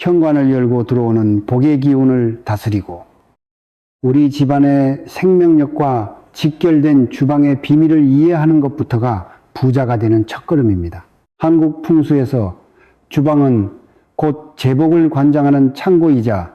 현관을 열고 들어오는 복의 기운을 다스리고 우리 집안의 생명력과 직결된 주방의 비밀을 이해하는 것부터가 부자가 되는 첫걸음입니다. 한국 풍수에서 주방은 곧 재복을 관장하는 창고이자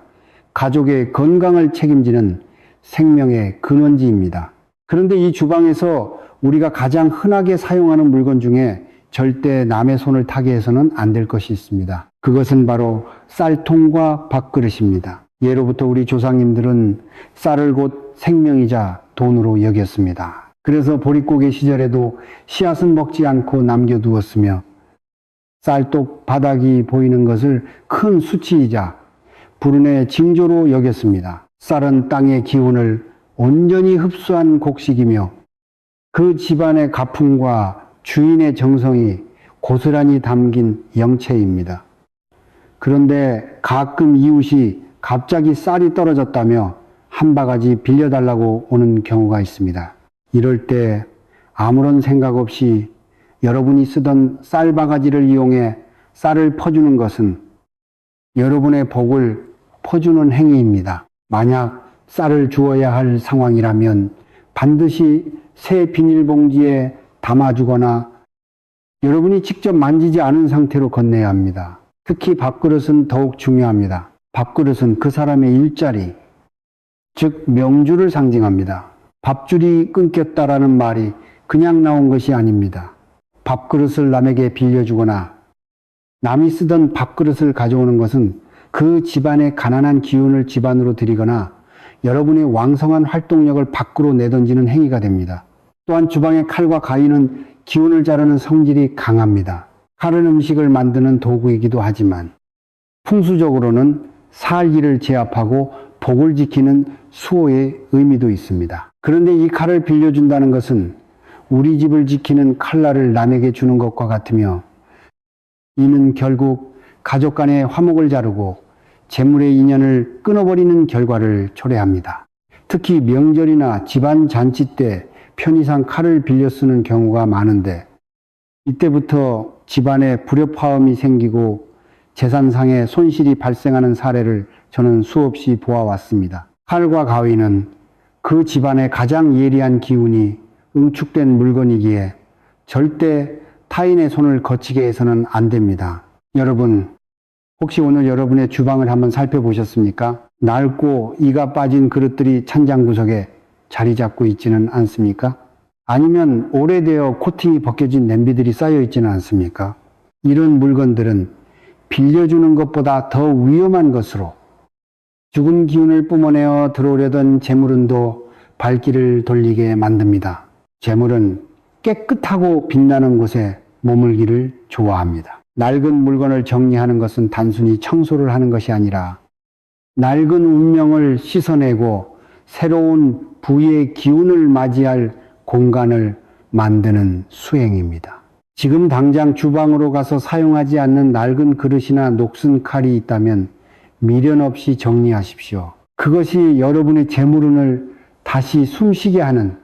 가족의 건강을 책임지는 생명의 근원지입니다. 그런데 이 주방에서 우리가 가장 흔하게 사용하는 물건 중에 절대 남의 손을 타게 해서는 안 될 것이 있습니다. 그것은 바로 쌀통과 밥그릇입니다. 예로부터 우리 조상님들은 쌀을 곧 생명이자 돈으로 여겼습니다. 그래서 보릿고개 시절에도 씨앗은 먹지 않고 남겨두었으며 쌀독 바닥이 보이는 것을 큰 수치이자 불운의 징조로 여겼습니다. 쌀은 땅의 기운을 온전히 흡수한 곡식이며 그 집안의 가풍과 주인의 정성이 고스란히 담긴 영체입니다. 그런데 가끔 이웃이 갑자기 쌀이 떨어졌다며 한 바가지 빌려달라고 오는 경우가 있습니다. 이럴 때 아무런 생각 없이 여러분이 쓰던 쌀 바가지를 이용해 쌀을 퍼주는 것은 여러분의 복을 퍼주는 행위입니다. 만약 쌀을 주어야 할 상황이라면 반드시 새 비닐봉지에 담아주거나 여러분이 직접 만지지 않은 상태로 건네야 합니다. 특히 밥그릇은 더욱 중요합니다. 밥그릇은 그 사람의 일자리, 즉 명주를 상징합니다. 밥줄이 끊겼다라는 말이 그냥 나온 것이 아닙니다. 밥그릇을 남에게 빌려주거나 남이 쓰던 밥그릇을 가져오는 것은 그 집안의 가난한 기운을 집안으로 들이거나 여러분의 왕성한 활동력을 밖으로 내던지는 행위가 됩니다. 또한 주방의 칼과 가위는 기운을 자르는 성질이 강합니다. 칼은 음식을 만드는 도구이기도 하지만 풍수적으로는 살기를 제압하고 복을 지키는 수호의 의미도 있습니다. 그런데 이 칼을 빌려준다는 것은 우리 집을 지키는 칼날을 남에게 주는 것과 같으며 이는 결국 가족 간의 화목을 자르고 재물의 인연을 끊어버리는 결과를 초래합니다. 특히 명절이나 집안 잔치 때 편의상 칼을 빌려 쓰는 경우가 많은데 이때부터 집안에 불협화음이 생기고 재산상의 손실이 발생하는 사례를 저는 수없이 보아왔습니다. 칼과 가위는 그 집안의 가장 예리한 기운이 응축된 물건이기에 절대 타인의 손을 거치게 해서는 안 됩니다. 여러분, 혹시 오늘 여러분의 주방을 한번 살펴보셨습니까? 낡고 이가 빠진 그릇들이 찬장 구석에 자리 잡고 있지는 않습니까? 아니면 오래되어 코팅이 벗겨진 냄비들이 쌓여 있지는 않습니까? 이런 물건들은 빌려주는 것보다 더 위험한 것으로 죽은 기운을 뿜어내어 들어오려던 재물운도 발길을 돌리게 만듭니다. 재물은 깨끗하고 빛나는 곳에 머물기를 좋아합니다. 낡은 물건을 정리하는 것은 단순히 청소를 하는 것이 아니라 낡은 운명을 씻어내고 새로운 부의 기운을 맞이할 공간을 만드는 수행입니다. 지금 당장 주방으로 가서 사용하지 않는 낡은 그릇이나 녹슨 칼이 있다면 미련 없이 정리하십시오. 그것이 여러분의 재물운을 다시 숨쉬게 하는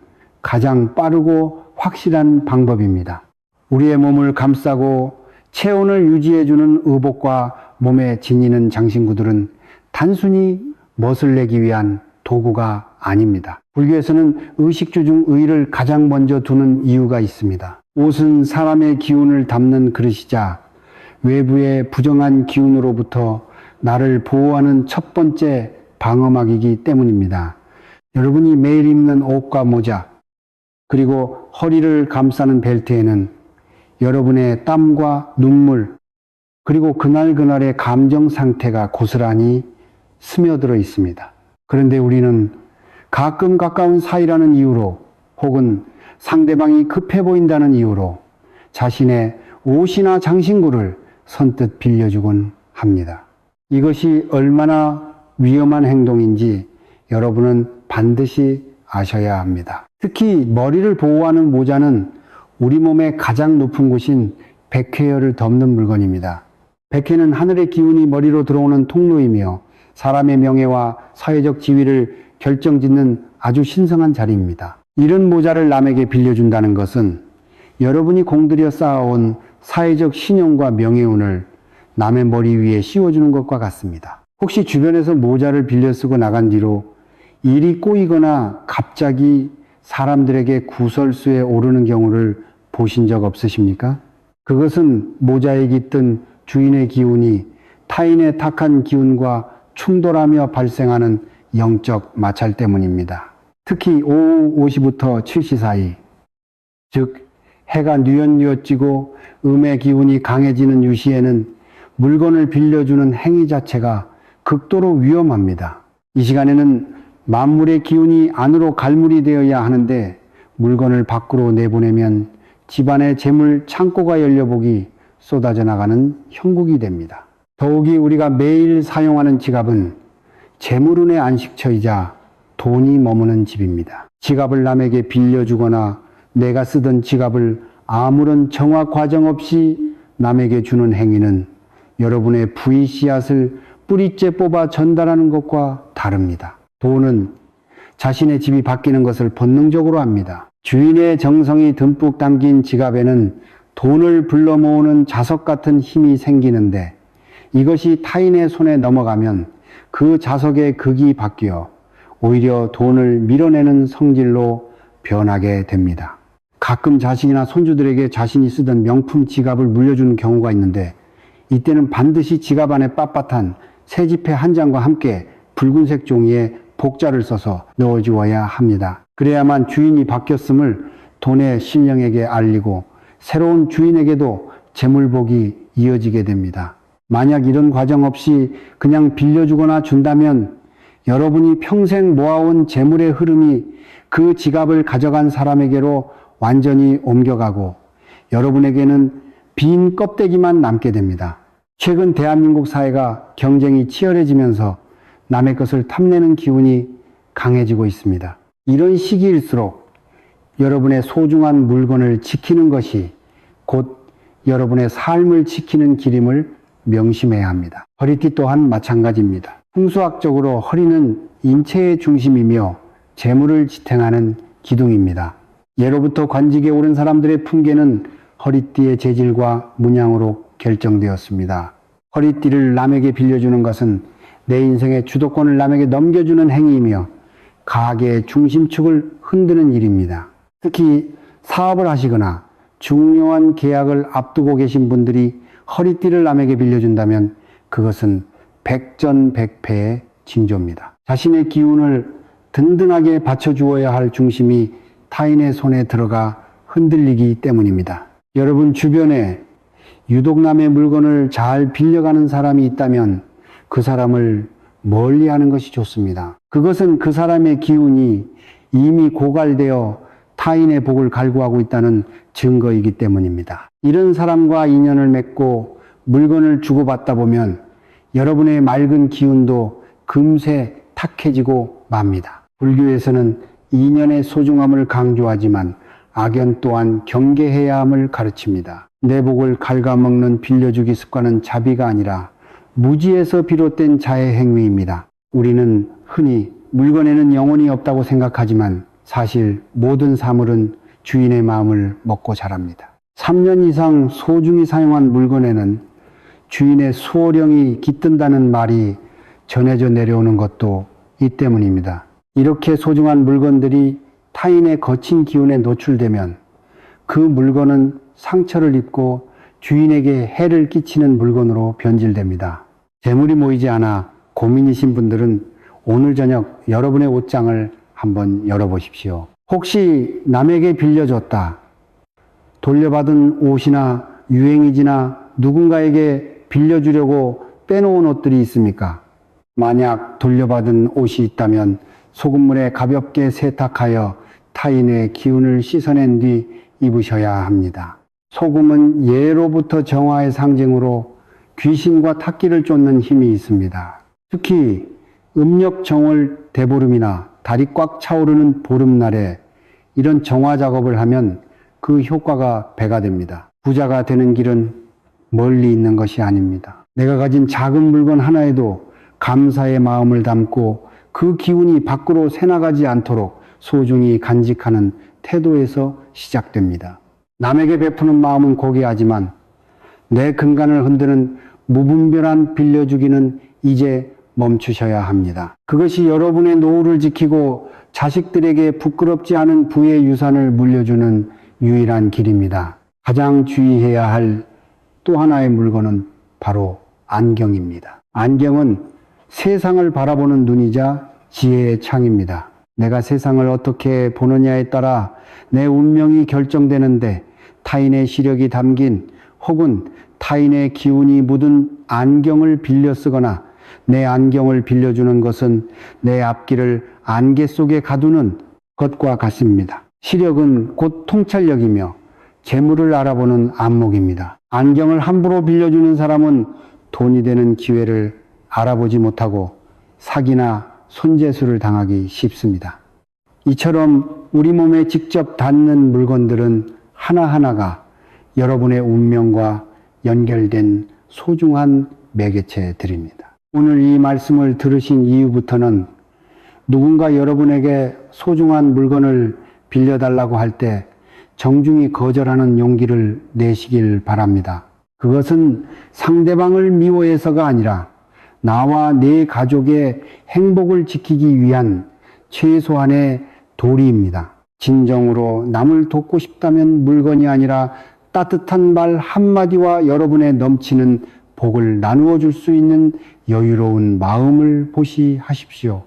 가장 빠르고 확실한 방법입니다. 우리의 몸을 감싸고 체온을 유지해주는 의복과 몸에 지니는 장신구들은 단순히 멋을 내기 위한 도구가 아닙니다. 불교에서는 의식주 중 의를 가장 먼저 두는 이유가 있습니다. 옷은 사람의 기운을 담는 그릇이자 외부의 부정한 기운으로부터 나를 보호하는 첫 번째 방어막이기 때문입니다. 여러분이 매일 입는 옷과 모자, 그리고 허리를 감싸는 벨트에는 여러분의 땀과 눈물, 그리고 그날그날의 감정 상태가 고스란히 스며들어 있습니다. 그런데 우리는 가끔 가까운 사이라는 이유로 혹은 상대방이 급해 보인다는 이유로 자신의 옷이나 장신구를 선뜻 빌려주곤 합니다. 이것이 얼마나 위험한 행동인지 여러분은 반드시 아셔야 합니다. 특히 머리를 보호하는 모자는 우리 몸의 가장 높은 곳인 백회혈을 덮는 물건입니다. 백회는 하늘의 기운이 머리로 들어오는 통로이며 사람의 명예와 사회적 지위를 결정짓는 아주 신성한 자리입니다. 이런 모자를 남에게 빌려준다는 것은 여러분이 공들여 쌓아온 사회적 신용과 명예운을 남의 머리 위에 씌워주는 것과 같습니다. 혹시 주변에서 모자를 빌려 쓰고 나간 뒤로 일이 꼬이거나 갑자기 사람들에게 구설수에 오르는 경우를 보신 적 없으십니까? 그것은 모자에 깃든 주인의 기운이 타인의 탁한 기운과 충돌하며 발생하는 영적 마찰 때문입니다. 특히 오후 5시부터 7시 사이, 즉 해가 뉘엿뉘엿지고 음의 기운이 강해지는 유시에는 물건을 빌려주는 행위 자체가 극도로 위험합니다. 이 시간에는 만물의 기운이 안으로 갈물이 되어야 하는데 물건을 밖으로 내보내면 집안의 재물 창고가 열려보기 쏟아져 나가는 형국이 됩니다. 더욱이 우리가 매일 사용하는 지갑은 재물운의 안식처이자 돈이 머무는 집입니다. 지갑을 남에게 빌려주거나 내가 쓰던 지갑을 아무런 정화 과정 없이 남에게 주는 행위는 여러분의 부의 씨앗을 뿌리째 뽑아 전달하는 것과 다릅니다. 돈은 자신의 집이 바뀌는 것을 본능적으로 합니다. 주인의 정성이 듬뿍 담긴 지갑에는 돈을 불러 모으는 자석 같은 힘이 생기는데 이것이 타인의 손에 넘어가면 그 자석의 극이 바뀌어 오히려 돈을 밀어내는 성질로 변하게 됩니다. 가끔 자식이나 손주들에게 자신이 쓰던 명품 지갑을 물려주는 경우가 있는데 이때는 반드시 지갑 안에 빳빳한 새지폐 한 장과 함께 붉은색 종이에 복자를 써서 넣어주어야 합니다. 그래야만 주인이 바뀌었음을 돈의 신령에게 알리고 새로운 주인에게도 재물복이 이어지게 됩니다. 만약 이런 과정 없이 그냥 빌려주거나 준다면 여러분이 평생 모아온 재물의 흐름이 그 지갑을 가져간 사람에게로 완전히 옮겨가고 여러분에게는 빈 껍데기만 남게 됩니다. 최근 대한민국 사회가 경쟁이 치열해지면서 남의 것을 탐내는 기운이 강해지고 있습니다. 이런 시기일수록 여러분의 소중한 물건을 지키는 것이 곧 여러분의 삶을 지키는 길임을 명심해야 합니다. 허리띠 또한 마찬가지입니다. 풍수학적으로 허리는 인체의 중심이며 재물을 지탱하는 기둥입니다. 예로부터 관직에 오른 사람들의 풍계는 허리띠의 재질과 문양으로 결정되었습니다. 허리띠를 남에게 빌려주는 것은 내 인생의 주도권을 남에게 넘겨주는 행위이며 가계의 중심축을 흔드는 일입니다. 특히 사업을 하시거나 중요한 계약을 앞두고 계신 분들이 허리띠를 남에게 빌려준다면 그것은 백전백패의 징조입니다. 자신의 기운을 든든하게 받쳐주어야 할 중심이 타인의 손에 들어가 흔들리기 때문입니다. 여러분 주변에 유독 남의 물건을 잘 빌려가는 사람이 있다면 그 사람을 멀리하는 것이 좋습니다. 그것은 그 사람의 기운이 이미 고갈되어 타인의 복을 갈구하고 있다는 증거이기 때문입니다. 이런 사람과 인연을 맺고 물건을 주고받다 보면 여러분의 맑은 기운도 금세 탁해지고 맙니다. 불교에서는 인연의 소중함을 강조하지만 악연 또한 경계해야 함을 가르칩니다. 내 복을 갉아먹는 빌려주기 습관은 자비가 아니라 무지에서 비롯된 자의 행위입니다. 우리는 흔히 물건에는 영혼이 없다고 생각하지만 사실 모든 사물은 주인의 마음을 먹고 자랍니다. 3년 이상 소중히 사용한 물건에는 주인의 수호령이 깃든다는 말이 전해져 내려오는 것도 이 때문입니다. 이렇게 소중한 물건들이 타인의 거친 기운에 노출되면 그 물건은 상처를 입고 주인에게 해를 끼치는 물건으로 변질됩니다. 재물이 모이지 않아 고민이신 분들은 오늘 저녁 여러분의 옷장을 한번 열어보십시오. 혹시 남에게 빌려줬다, 돌려받은 옷이나 유행이지나 누군가에게 빌려주려고 빼놓은 옷들이 있습니까? 만약 돌려받은 옷이 있다면 소금물에 가볍게 세탁하여 타인의 기운을 씻어낸 뒤 입으셔야 합니다. 소금은 예로부터 정화의 상징으로 귀신과 탁기를 쫓는 힘이 있습니다. 특히 음력 정월 대보름이나 달이 꽉 차오르는 보름날에 이런 정화 작업을 하면 그 효과가 배가 됩니다. 부자가 되는 길은 멀리 있는 것이 아닙니다. 내가 가진 작은 물건 하나에도 감사의 마음을 담고 그 기운이 밖으로 새나가지 않도록 소중히 간직하는 태도에서 시작됩니다. 남에게 베푸는 마음은 고귀하지만 내 근간을 흔드는 무분별한 빌려주기는 이제 멈추셔야 합니다. 그것이 여러분의 노후를 지키고 자식들에게 부끄럽지 않은 부의 유산을 물려주는 유일한 길입니다. 가장 주의해야 할 또 하나의 물건은 바로 안경입니다. 안경은 세상을 바라보는 눈이자 지혜의 창입니다. 내가 세상을 어떻게 보느냐에 따라 내 운명이 결정되는데 타인의 시력이 담긴 혹은 타인의 기운이 묻은 안경을 빌려 쓰거나 내 안경을 빌려주는 것은 내 앞길을 안개 속에 가두는 것과 같습니다. 시력은 곧 통찰력이며 재물을 알아보는 안목입니다. 안경을 함부로 빌려주는 사람은 돈이 되는 기회를 알아보지 못하고 사기나 손재수를 당하기 쉽습니다. 이처럼 우리 몸에 직접 닿는 물건들은 하나하나가 여러분의 운명과 연결된 소중한 매개체들입니다. 오늘 이 말씀을 들으신 이후부터는 누군가 여러분에게 소중한 물건을 빌려달라고 할 때 정중히 거절하는 용기를 내시길 바랍니다. 그것은 상대방을 미워해서가 아니라 나와 내 가족의 행복을 지키기 위한 최소한의 도리입니다. 진정으로 남을 돕고 싶다면 물건이 아니라 따뜻한 말 한마디와 여러분의 넘치는 복을 나누어 줄 수 있는 여유로운 마음을 보시하십시오.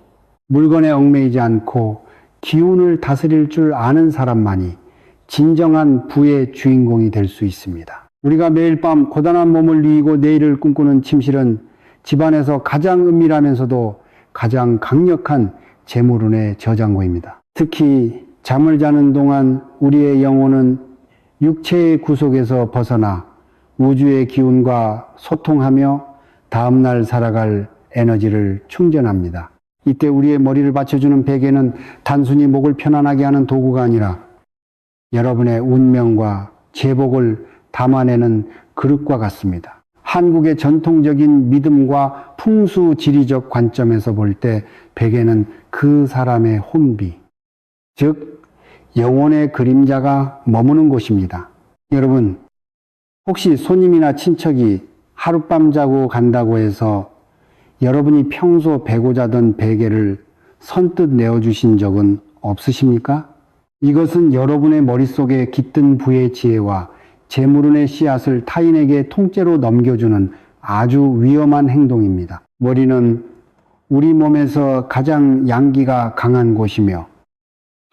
물건에 얽매이지 않고 기운을 다스릴 줄 아는 사람만이 진정한 부의 주인공이 될 수 있습니다. 우리가 매일 밤 고단한 몸을 이기고 내일을 꿈꾸는 침실은 집안에서 가장 은밀하면서도 가장 강력한 재물운의 저장고입니다. 특히 잠을 자는 동안 우리의 영혼은 육체의 구속에서 벗어나 우주의 기운과 소통하며 다음날 살아갈 에너지를 충전합니다. 이때 우리의 머리를 받쳐주는 베개는 단순히 목을 편안하게 하는 도구가 아니라 여러분의 운명과 제복을 담아내는 그릇과 같습니다. 한국의 전통적인 믿음과 풍수 지리적 관점에서 볼 때 베개는 그 사람의 혼비, 즉 영혼의 그림자가 머무는 곳입니다. 여러분, 혹시 손님이나 친척이 하룻밤 자고 간다고 해서 여러분이 평소 베고 자던 베개를 선뜻 내어주신 적은 없으십니까? 이것은 여러분의 머릿속에 깃든 부의 지혜와 재물운의 씨앗을 타인에게 통째로 넘겨주는 아주 위험한 행동입니다. 머리는 우리 몸에서 가장 양기가 강한 곳이며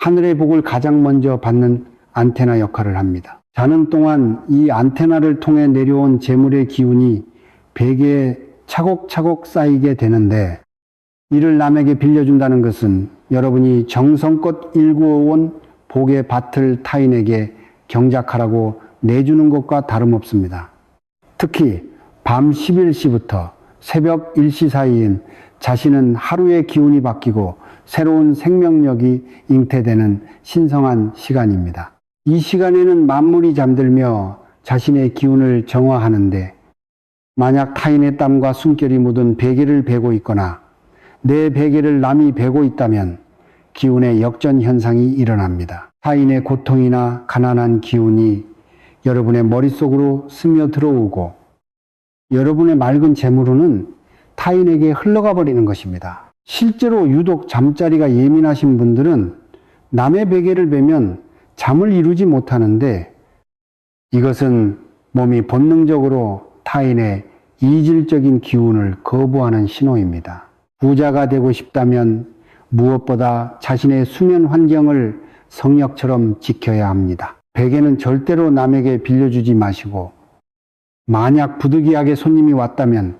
하늘의 복을 가장 먼저 받는 안테나 역할을 합니다. 자는 동안 이 안테나를 통해 내려온 재물의 기운이 베개에 차곡차곡 쌓이게 되는데 이를 남에게 빌려준다는 것은 여러분이 정성껏 일구어온 복의 밭을 타인에게 경작하라고 내주는 것과 다름없습니다. 특히 밤 11시부터 새벽 1시 사이인 자신은 하루의 기운이 바뀌고 새로운 생명력이 잉태되는 신성한 시간입니다. 이 시간에는 만물이 잠들며 자신의 기운을 정화하는데 만약 타인의 땀과 숨결이 묻은 베개를 베고 있거나 내 베개를 남이 베고 있다면 기운의 역전 현상이 일어납니다. 타인의 고통이나 가난한 기운이 여러분의 머릿속으로 스며들어오고 여러분의 맑은 재물로는 타인에게 흘러가 버리는 것입니다. 실제로 유독 잠자리가 예민하신 분들은 남의 베개를 베면 잠을 이루지 못하는데 이것은 몸이 본능적으로 타인의 이질적인 기운을 거부하는 신호입니다. 부자가 되고 싶다면 무엇보다 자신의 수면 환경을 성역처럼 지켜야 합니다. 베개는 절대로 남에게 빌려주지 마시고 만약 부득이하게 손님이 왔다면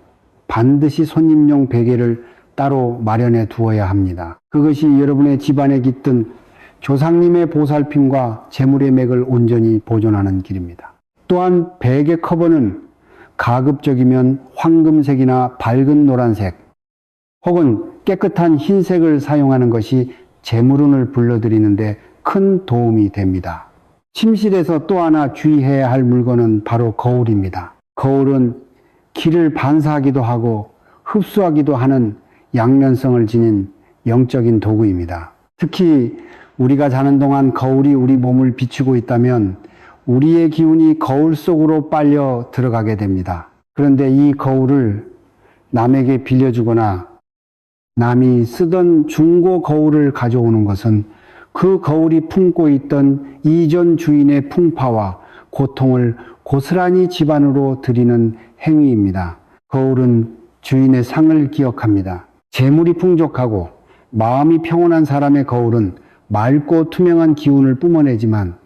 반드시 손님용 베개를 따로 마련해 두어야 합니다. 그것이 여러분의 집안에 깃든 조상님의 보살핌과 재물의 맥을 온전히 보존하는 길입니다. 또한 베개 커버는 가급적이면 황금색이나 밝은 노란색 혹은 깨끗한 흰색을 사용하는 것이 재물운을 불러들이는데 큰 도움이 됩니다. 침실에서 또 하나 주의해야 할 물건은 바로 거울입니다. 거울은 기를 반사하기도 하고 흡수하기도 하는 양면성을 지닌 영적인 도구입니다. 특히 우리가 자는 동안 거울이 우리 몸을 비추고 있다면 우리의 기운이 거울 속으로 빨려 들어가게 됩니다. 그런데 이 거울을 남에게 빌려주거나 남이 쓰던 중고 거울을 가져오는 것은 그 거울이 품고 있던 이전 주인의 풍파와 고통을 고스란히 집안으로 드리는 행위입니다. 거울은 주인의 상을 기억합니다. 재물이 풍족하고 마음이 평온한 사람의 거울은 맑고 투명한 기운을 뿜어내지만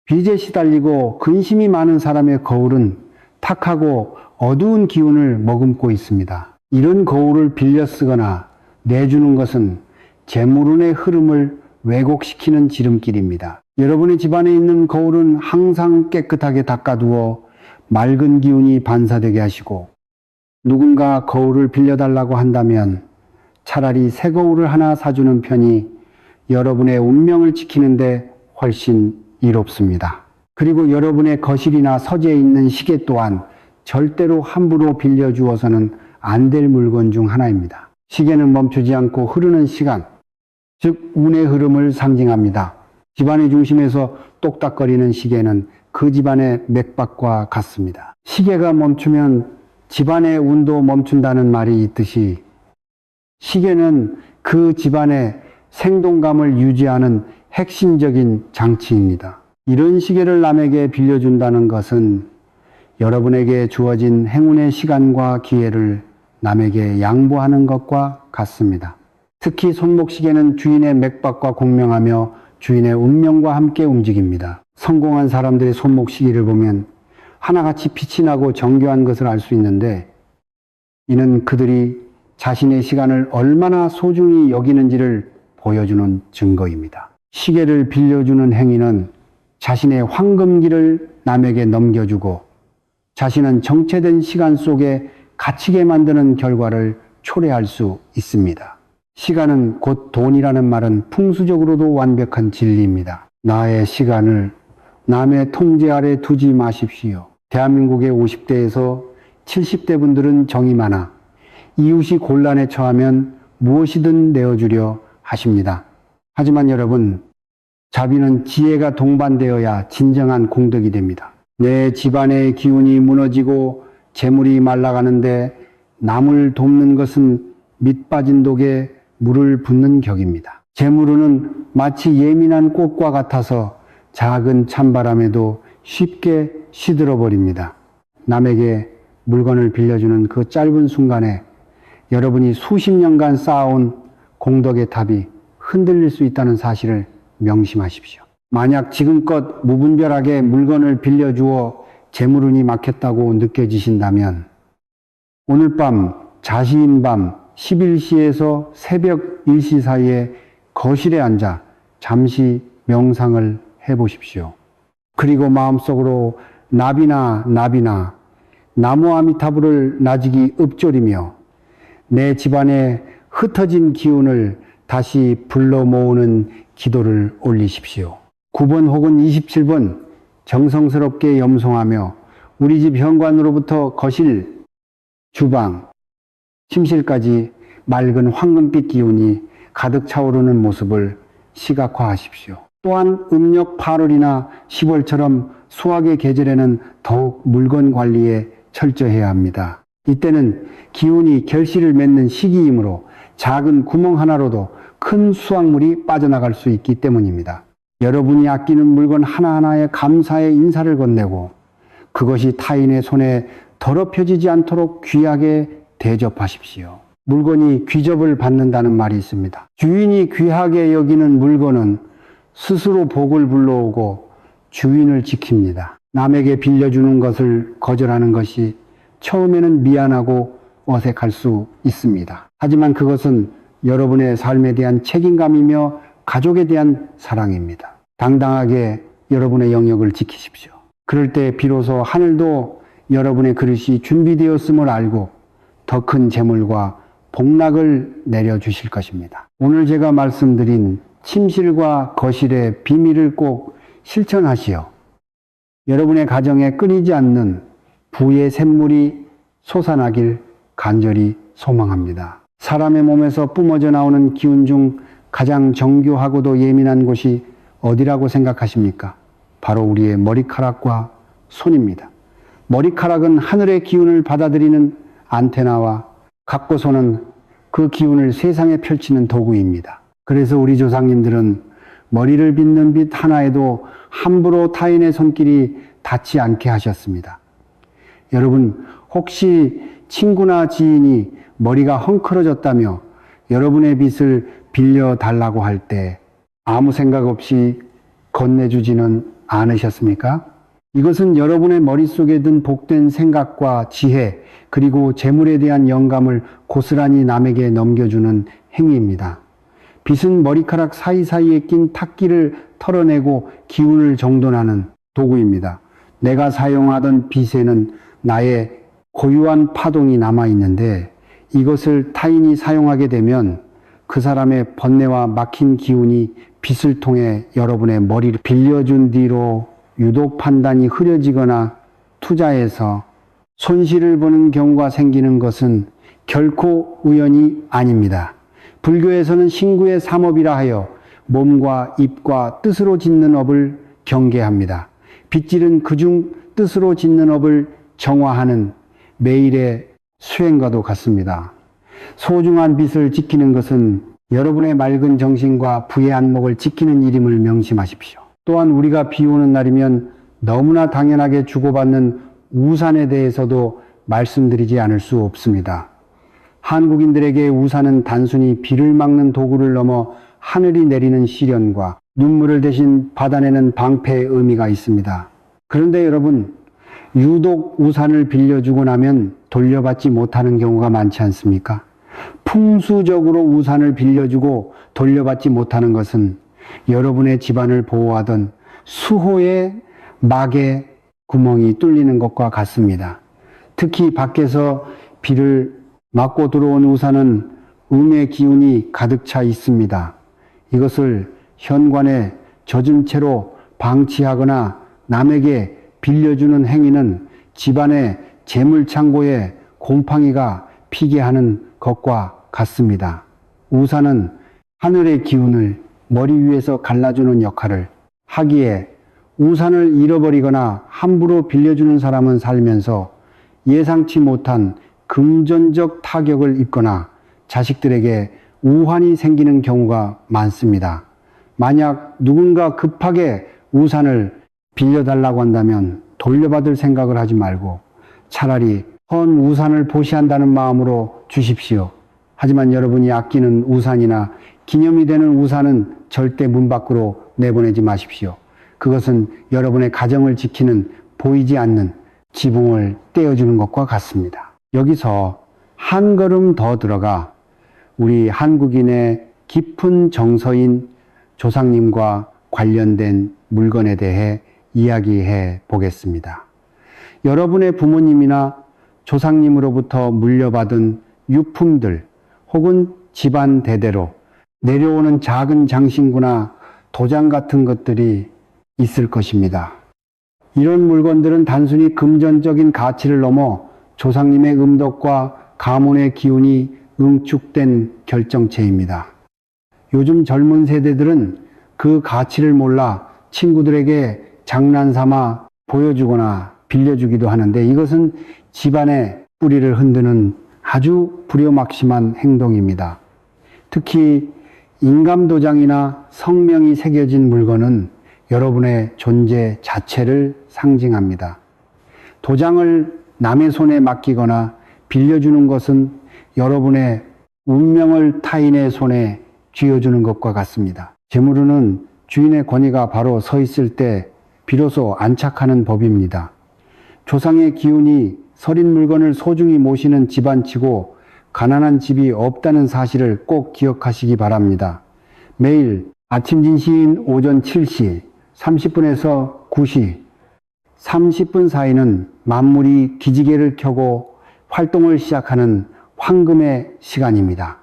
빚에 시달리고 근심이 많은 사람의 거울은 탁하고 어두운 기운을 머금고 있습니다. 이런 거울을 빌려 쓰거나 내주는 것은 재물운의 흐름을 왜곡시키는 지름길입니다. 여러분의 집안에 있는 거울은 항상 깨끗하게 닦아두어 맑은 기운이 반사되게 하시고, 누군가 거울을 빌려달라고 한다면 차라리 새 거울을 하나 사주는 편이 여러분의 운명을 지키는데 훨씬 이롭습니다. 그리고 여러분의 거실이나 서재에 있는 시계 또한 절대로 함부로 빌려주어서는 안 될 물건 중 하나입니다. 시계는 멈추지 않고 흐르는 시간, 즉 운의 흐름을 상징합니다. 집안의 중심에서 똑딱거리는 시계는 그 집안의 맥박과 같습니다. 시계가 멈추면 집안의 운도 멈춘다는 말이 있듯이 시계는 그 집안의 생동감을 유지하는 핵심적인 장치입니다. 이런 시계를 남에게 빌려준다는 것은 여러분에게 주어진 행운의 시간과 기회를 남에게 양보하는 것과 같습니다. 특히 손목시계는 주인의 맥박과 공명하며 주인의 운명과 함께 움직입니다. 성공한 사람들의 손목시계를 보면 하나같이 빛이 나고 정교한 것을 알 수 있는데, 이는 그들이 자신의 시간을 얼마나 소중히 여기는지를 보여주는 증거입니다. 시계를 빌려주는 행위는 자신의 황금기를 남에게 넘겨주고 자신은 정체된 시간 속에 갇히게 만드는 결과를 초래할 수 있습니다. 시간은 곧 돈이라는 말은 풍수적으로도 완벽한 진리입니다. 나의 시간을 남의 통제 아래 두지 마십시오. 대한민국의 50대에서 70대 분들은 정이 많아 이웃이 곤란에 처하면 무엇이든 내어주려 하십니다. 하지만 여러분, 자비는 지혜가 동반되어야 진정한 공덕이 됩니다. 내 집안의 기운이 무너지고 재물이 말라가는데 남을 돕는 것은 밑 빠진 독에 물을 붓는 격입니다. 재물운은 마치 예민한 꽃과 같아서 작은 찬바람에도 쉽게 시들어버립니다. 남에게 물건을 빌려주는 그 짧은 순간에 여러분이 수십 년간 쌓아온 공덕의 탑이 흔들릴 수 있다는 사실을 명심하십시오. 만약 지금껏 무분별하게 물건을 빌려주어 재물운이 막혔다고 느껴지신다면 오늘 밤 자시인 밤 11시에서 새벽 1시 사이에 거실에 앉아 잠시 명상을 해보십시오. 그리고 마음속으로 나비나 나무 아미타불을 나직이 읊조리며 내 집안에 흩어진 기운을 다시 불러 모으는 기도를 올리십시오. 9번 혹은 27번 정성스럽게 염송하며 우리 집 현관으로부터 거실, 주방, 침실까지 맑은 황금빛 기운이 가득 차오르는 모습을 시각화하십시오. 또한 음력 8월이나 10월처럼 수학의 계절에는 더욱 물건 관리에 철저해야 합니다. 이때는 기운이 결실을 맺는 시기이므로 작은 구멍 하나로도 큰 수확물이 빠져나갈 수 있기 때문입니다. 여러분이 아끼는 물건 하나하나에 감사의 인사를 건네고 그것이 타인의 손에 더럽혀지지 않도록 귀하게 대접하십시오. 물건이 귀접을 받는다는 말이 있습니다. 주인이 귀하게 여기는 물건은 스스로 복을 불러오고 주인을 지킵니다. 남에게 빌려주는 것을 거절하는 것이 처음에는 미안하고 어색할 수 있습니다. 하지만 그것은 여러분의 삶에 대한 책임감이며 가족에 대한 사랑입니다. 당당하게 여러분의 영역을 지키십시오. 그럴 때 비로소 하늘도 여러분의 그릇이 준비되었음을 알고 더 큰 재물과 복락을 내려주실 것입니다. 오늘 제가 말씀드린 침실과 거실의 비밀을 꼭 실천하시어 여러분의 가정에 끊이지 않는 부의 샘물이 솟아나길 간절히 소망합니다. 사람의 몸에서 뿜어져 나오는 기운 중 가장 정교하고도 예민한 곳이 어디라고 생각하십니까? 바로 우리의 머리카락과 손입니다. 머리카락은 하늘의 기운을 받아들이는 안테나와 각고소는 그 기운을 세상에 펼치는 도구입니다. 그래서 우리 조상님들은 머리를 빗는 빛 하나에도 함부로 타인의 손길이 닿지 않게 하셨습니다. 여러분, 혹시 친구나 지인이 머리가 헝클어졌다며 여러분의 빚을 빌려달라고 할 때 아무 생각 없이 건네주지는 않으셨습니까? 이것은 여러분의 머릿속에 든 복된 생각과 지혜, 그리고 재물에 대한 영감을 고스란히 남에게 넘겨주는 행위입니다. 빗은 머리카락 사이사이에 낀 탁기를 털어내고 기운을 정돈하는 도구입니다. 내가 사용하던 빗에는 나의 고유한 파동이 남아있는데 이것을 타인이 사용하게 되면 그 사람의 번뇌와 막힌 기운이 빗을 통해 여러분의 머리를 빌려준 뒤로 유독 판단이 흐려지거나 투자해서 손실을 보는 경우가 생기는 것은 결코 우연이 아닙니다. 불교에서는 신구의 삼업이라 하여 몸과 입과 뜻으로 짓는 업을 경계합니다. 빗질은 그중 뜻으로 짓는 업을 정화하는 매일의 수행과도 같습니다. 소중한 빗을 지키는 것은 여러분의 맑은 정신과 부의 안목을 지키는 일임을 명심하십시오. 또한 우리가 비 오는 날이면 너무나 당연하게 주고받는 우산에 대해서도 말씀드리지 않을 수 없습니다. 한국인들에게 우산은 단순히 비를 막는 도구를 넘어 하늘이 내리는 시련과 눈물을 대신 받아내는 방패의 의미가 있습니다. 그런데 여러분, 유독 우산을 빌려주고 나면 돌려받지 못하는 경우가 많지 않습니까? 풍수적으로 우산을 빌려주고 돌려받지 못하는 것은 여러분의 집안을 보호하던 수호의 막에 구멍이 뚫리는 것과 같습니다. 특히 밖에서 비를 맞고 들어온 우산은 음의 기운이 가득 차 있습니다. 이것을 현관에 젖은 채로 방치하거나 남에게 빌려주는 행위는 집안의 재물창고에 곰팡이가 피게 하는 것과 같습니다. 우산은 하늘의 기운을 머리 위에서 갈라주는 역할을 하기에 우산을 잃어버리거나 함부로 빌려주는 사람은 살면서 예상치 못한 금전적 타격을 입거나 자식들에게 우환이 생기는 경우가 많습니다. 만약 누군가 급하게 우산을 빌려달라고 한다면 돌려받을 생각을 하지 말고 차라리 헌 우산을 보시한다는 마음으로 주십시오. 하지만 여러분이 아끼는 우산이나 기념이 되는 우산은 절대 문 밖으로 내보내지 마십시오. 그것은 여러분의 가정을 지키는 보이지 않는 지붕을 떼어주는 것과 같습니다. 여기서 한 걸음 더 들어가 우리 한국인의 깊은 정서인 조상님과 관련된 물건에 대해 이야기해 보겠습니다. 여러분의 부모님이나 조상님으로부터 물려받은 유품들 혹은 집안 대대로 내려오는 작은 장신구나 도장 같은 것들이 있을 것입니다. 이런 물건들은 단순히 금전적인 가치를 넘어 조상님의 음덕과 가문의 기운이 응축된 결정체입니다. 요즘 젊은 세대들은 그 가치를 몰라 친구들에게 장난삼아 보여주거나 빌려주기도 하는데 이것은 집안의 뿌리를 흔드는 아주 불효막심한 행동입니다. 특히 인감도장이나 성명이 새겨진 물건은 여러분의 존재 자체를 상징합니다. 도장을 남의 손에 맡기거나 빌려주는 것은 여러분의 운명을 타인의 손에 쥐어주는 것과 같습니다. 재물은 주인의 권위가 바로 서 있을 때 비로소 안착하는 법입니다. 조상의 기운이 서린 물건을 소중히 모시는 집안치고 가난한 집이 없다는 사실을 꼭 기억하시기 바랍니다. 매일 아침 진시인 오전 7시 30분에서 9시 30분 사이는 만물이 기지개를 켜고 활동을 시작하는 황금의 시간입니다.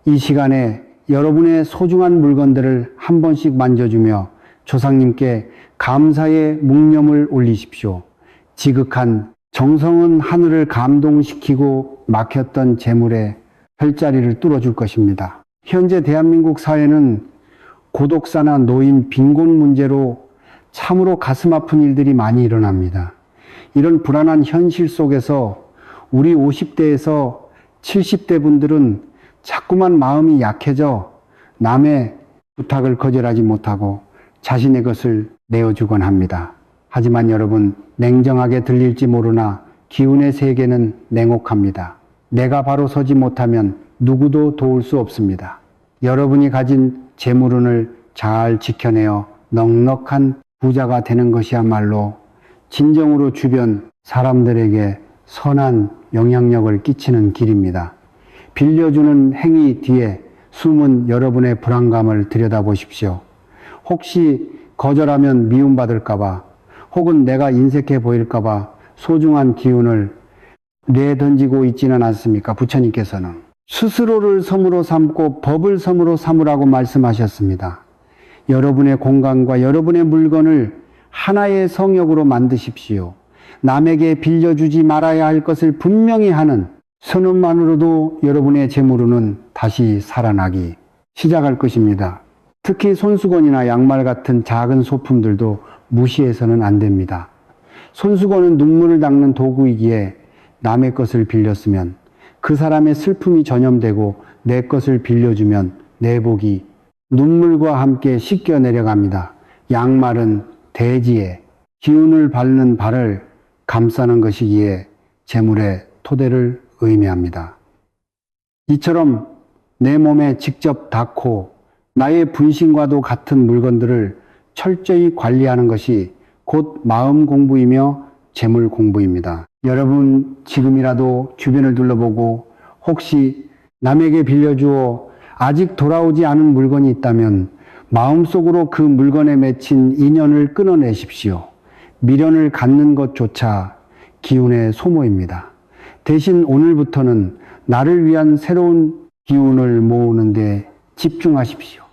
이 시간에 여러분의 소중한 물건들을 한 번씩 만져주며 조상님께 감사의 묵념을 올리십시오. 지극한 정성은 하늘을 감동시키고 막혔던 재물의 혈자리를 뚫어줄 것입니다. 현재 대한민국 사회는 고독사나 노인, 빈곤 문제로 참으로 가슴 아픈 일들이 많이 일어납니다. 이런 불안한 현실 속에서 우리 50대에서 70대 분들은 자꾸만 마음이 약해져 남의 부탁을 거절하지 못하고 자신의 것을 내어주곤 합니다. 하지만 여러분, 냉정하게 들릴지 모르나 기운의 세계는 냉혹합니다. 내가 바로 서지 못하면 누구도 도울 수 없습니다. 여러분이 가진 재물운을 잘 지켜내어 넉넉한 부자가 되는 것이야말로 진정으로 주변 사람들에게 선한 영향력을 끼치는 길입니다. 빌려주는 행위 뒤에 숨은 여러분의 불안감을 들여다보십시오. 혹시 거절하면 미움받을까봐, 혹은 내가 인색해 보일까봐 소중한 기운을 내던지고 있지는 않습니까? 부처님께서는 스스로를 섬으로 삼고 법을 섬으로 삼으라고 말씀하셨습니다. 여러분의 공간과 여러분의 물건을 하나의 성역으로 만드십시오. 남에게 빌려주지 말아야 할 것을 분명히 하는 선언만으로도 여러분의 재물운은 다시 살아나기 시작할 것입니다. 특히 손수건이나 양말 같은 작은 소품들도 무시해서는 안 됩니다. 손수건은 눈물을 닦는 도구이기에 남의 것을 빌렸으면 그 사람의 슬픔이 전염되고 내 것을 빌려주면 내 복이 눈물과 함께 씻겨 내려갑니다. 양말은 대지에 기운을 밟는 발을 감싸는 것이기에 재물의 토대를 의미합니다. 이처럼 내 몸에 직접 닿고 나의 분신과도 같은 물건들을 철저히 관리하는 것이 곧 마음 공부이며 재물 공부입니다. 여러분, 지금이라도 주변을 둘러보고 혹시 남에게 빌려주어 아직 돌아오지 않은 물건이 있다면 마음속으로 그 물건에 맺힌 인연을 끊어내십시오. 미련을 갖는 것조차 기운의 소모입니다. 대신 오늘부터는 나를 위한 새로운 기운을 모으는 데 집중하십시오.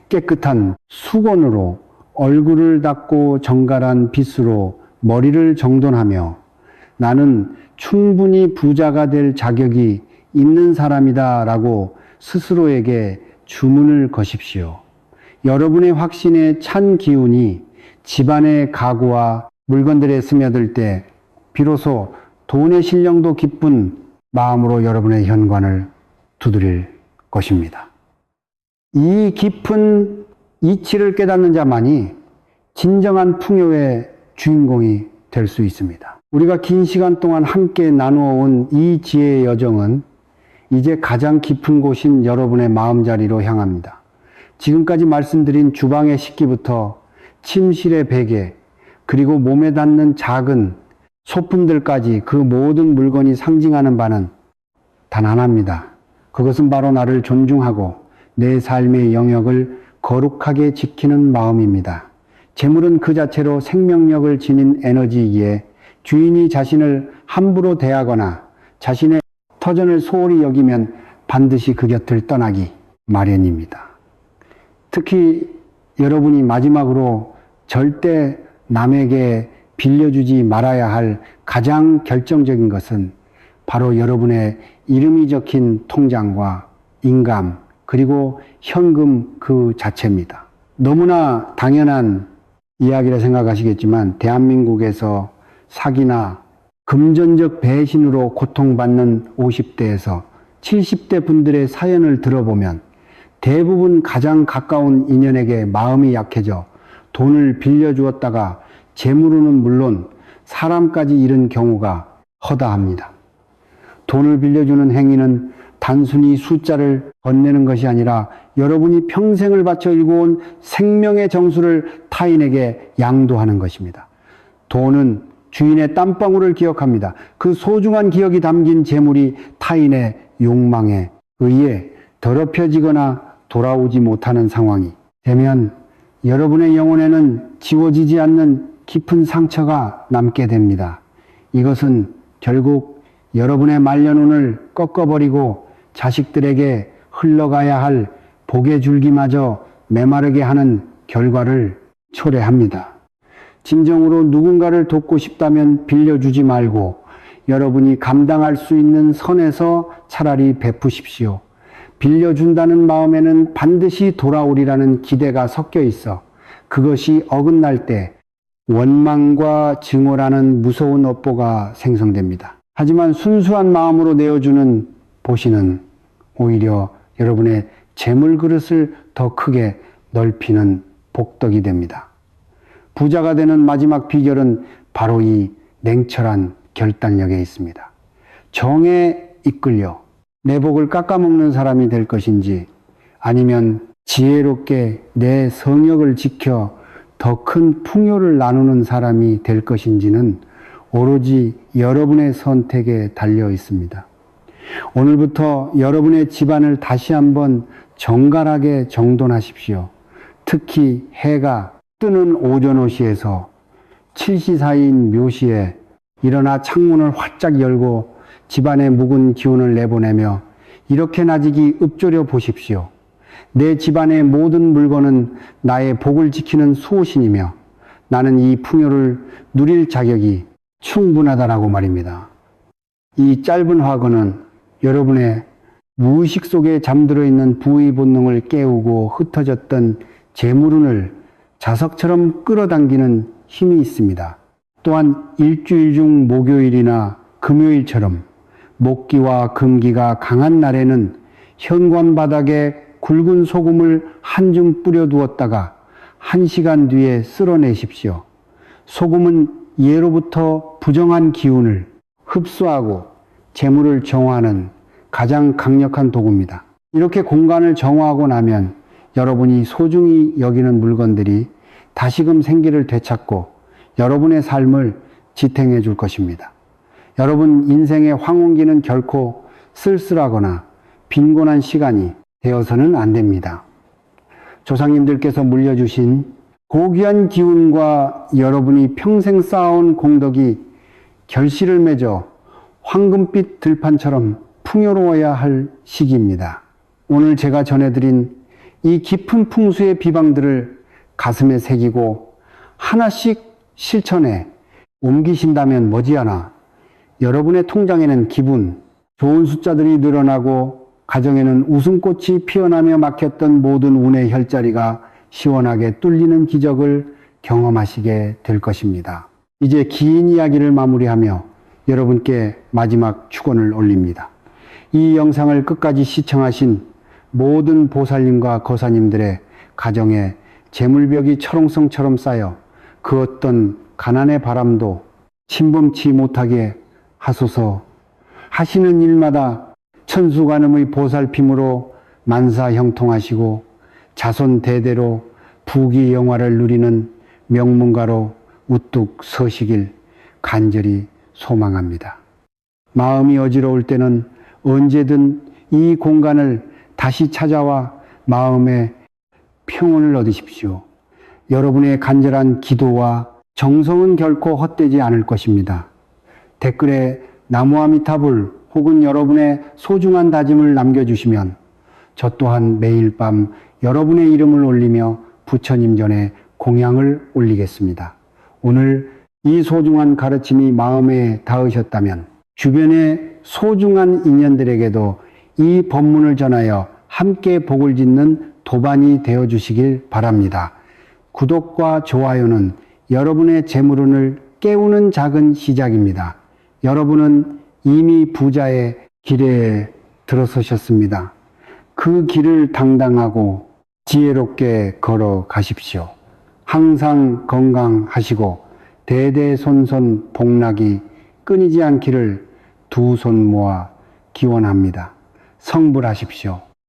깨끗한 수건으로 얼굴을 닦고 정갈한 빗으로 머리를 정돈하며 나는 충분히 부자가 될 자격이 있는 사람이다 라고 스스로에게 주문을 거십시오. 여러분의 확신에 찬 기운이 집안의 가구와 물건들에 스며들 때 비로소 돈의 신령도 기쁜 마음으로 여러분의 현관을 두드릴 것입니다. 이 깊은 이치를 깨닫는 자만이 진정한 풍요의 주인공이 될 수 있습니다. 우리가 긴 시간 동안 함께 나누어 온 이 지혜의 여정은 이제 가장 깊은 곳인 여러분의 마음자리로 향합니다. 지금까지 말씀드린 주방의 식기부터 침실의 베개, 그리고 몸에 닿는 작은 소품들까지 그 모든 물건이 상징하는 바는 단 하나입니다. 그것은 바로 나를 존중하고 내 삶의 영역을 거룩하게 지키는 마음입니다. 재물은 그 자체로 생명력을 지닌 에너지이기에 주인이 자신을 함부로 대하거나 자신의 터전을 소홀히 여기면 반드시 그 곁을 떠나기 마련입니다. 특히 여러분이 마지막으로 절대 남에게 빌려주지 말아야 할 가장 결정적인 것은 바로 여러분의 이름이 적힌 통장과 인감, 그리고 현금 그 자체입니다. 너무나 당연한 이야기라 생각하시겠지만 대한민국에서 사기나 금전적 배신으로 고통받는 50대에서 70대 분들의 사연을 들어보면 대부분 가장 가까운 인연에게 마음이 약해져 돈을 빌려주었다가 재물로는 물론 사람까지 잃은 경우가 허다합니다. 돈을 빌려주는 행위는 단순히 숫자를 건네는 것이 아니라 여러분이 평생을 바쳐 일궈온 생명의 정수를 타인에게 양도하는 것입니다. 돈은 주인의 땀방울을 기억합니다. 그 소중한 기억이 담긴 재물이 타인의 욕망에 의해 더럽혀지거나 돌아오지 못하는 상황이 되면 여러분의 영혼에는 지워지지 않는 깊은 상처가 남게 됩니다. 이것은 결국 여러분의 말년운을 꺾어버리고 자식들에게 흘러가야 할 복의 줄기마저 메마르게 하는 결과를 초래합니다. 진정으로 누군가를 돕고 싶다면 빌려주지 말고 여러분이 감당할 수 있는 선에서 차라리 베푸십시오. 빌려준다는 마음에는 반드시 돌아오리라는 기대가 섞여 있어 그것이 어긋날 때 원망과 증오라는 무서운 업보가 생성됩니다. 하지만 순수한 마음으로 내어주는 보시는 오히려 여러분의 재물 그릇을 더 크게 넓히는 복덕이 됩니다. 부자가 되는 마지막 비결은 바로 이 냉철한 결단력에 있습니다. 정에 이끌려 내 복을 깎아먹는 사람이 될 것인지, 아니면 지혜롭게 내 성역을 지켜 더 큰 풍요를 나누는 사람이 될 것인지는 오로지 여러분의 선택에 달려 있습니다. 오늘부터 여러분의 집안을 다시 한번 정갈하게 정돈하십시오. 특히 해가 뜨는 오전오시에서 7시 사이인 묘시에 일어나 창문을 활짝 열고 집안의 묵은 기운을 내보내며 이렇게 나직이 읊조려 보십시오. 내 집안의 모든 물건은 나의 복을 지키는 수호신이며 나는 이 풍요를 누릴 자격이 충분하다라고 말입니다. 이 짧은 화거는 여러분의 무의식 속에 잠들어 있는 부의 본능을 깨우고 흩어졌던 재물운을 자석처럼 끌어당기는 힘이 있습니다. 또한 일주일 중 목요일이나 금요일처럼 목기와 금기가 강한 날에는 현관 바닥에 굵은 소금을 한 줌 뿌려두었다가 1시간 뒤에 쓸어내십시오. 소금은 예로부터 부정한 기운을 흡수하고 재물을 정화하는 가장 강력한 도구입니다. 이렇게 공간을 정화하고 나면 여러분이 소중히 여기는 물건들이 다시금 생기를 되찾고 여러분의 삶을 지탱해 줄 것입니다. 여러분 인생의 황혼기는 결코 쓸쓸하거나 빈곤한 시간이 되어서는 안 됩니다. 조상님들께서 물려주신 고귀한 기운과 여러분이 평생 쌓아온 공덕이 결실을 맺어 황금빛 들판처럼 풍요로워야 할 시기입니다. 오늘 제가 전해드린 이 깊은 풍수의 비방들을 가슴에 새기고 하나씩 실천해 옮기신다면 머지않아 여러분의 통장에는 기분, 좋은 숫자들이 늘어나고 가정에는 웃음꽃이 피어나며 막혔던 모든 운의 혈자리가 시원하게 뚫리는 기적을 경험하시게 될 것입니다. 이제 긴 이야기를 마무리하며 여러분께 마지막 축원을 올립니다. 이 영상을 끝까지 시청하신 모든 보살님과 거사님들의 가정에 재물벽이 철옹성처럼 쌓여 그 어떤 가난의 바람도 침범치 못하게 하소서. 하시는 일마다 천수관음의 보살핌으로 만사형통하시고 자손 대대로 부귀영화를 누리는 명문가로 우뚝 서시길 간절히 소망합니다. 마음이 어지러울 때는 언제든 이 공간을 다시 찾아와 마음의 평온을 얻으십시오. 여러분의 간절한 기도와 정성은 결코 헛되지 않을 것입니다. 댓글에 나무아미타불 혹은 여러분의 소중한 다짐을 남겨주시면 저 또한 매일 밤 여러분의 이름을 올리며 부처님 전에 공양을 올리겠습니다. 오늘 이 소중한 가르침이 마음에 닿으셨다면 주변의 소중한 인연들에게도 이 법문을 전하여 함께 복을 짓는 도반이 되어주시길 바랍니다. 구독과 좋아요는 여러분의 재물운을 깨우는 작은 시작입니다. 여러분은 이미 부자의 길에 들어서셨습니다. 그 길을 당당하고 지혜롭게 걸어가십시오. 항상 건강하시고 대대손손 복락이 끊이지 않기를 두 손 모아 기원합니다. 성불하십시오.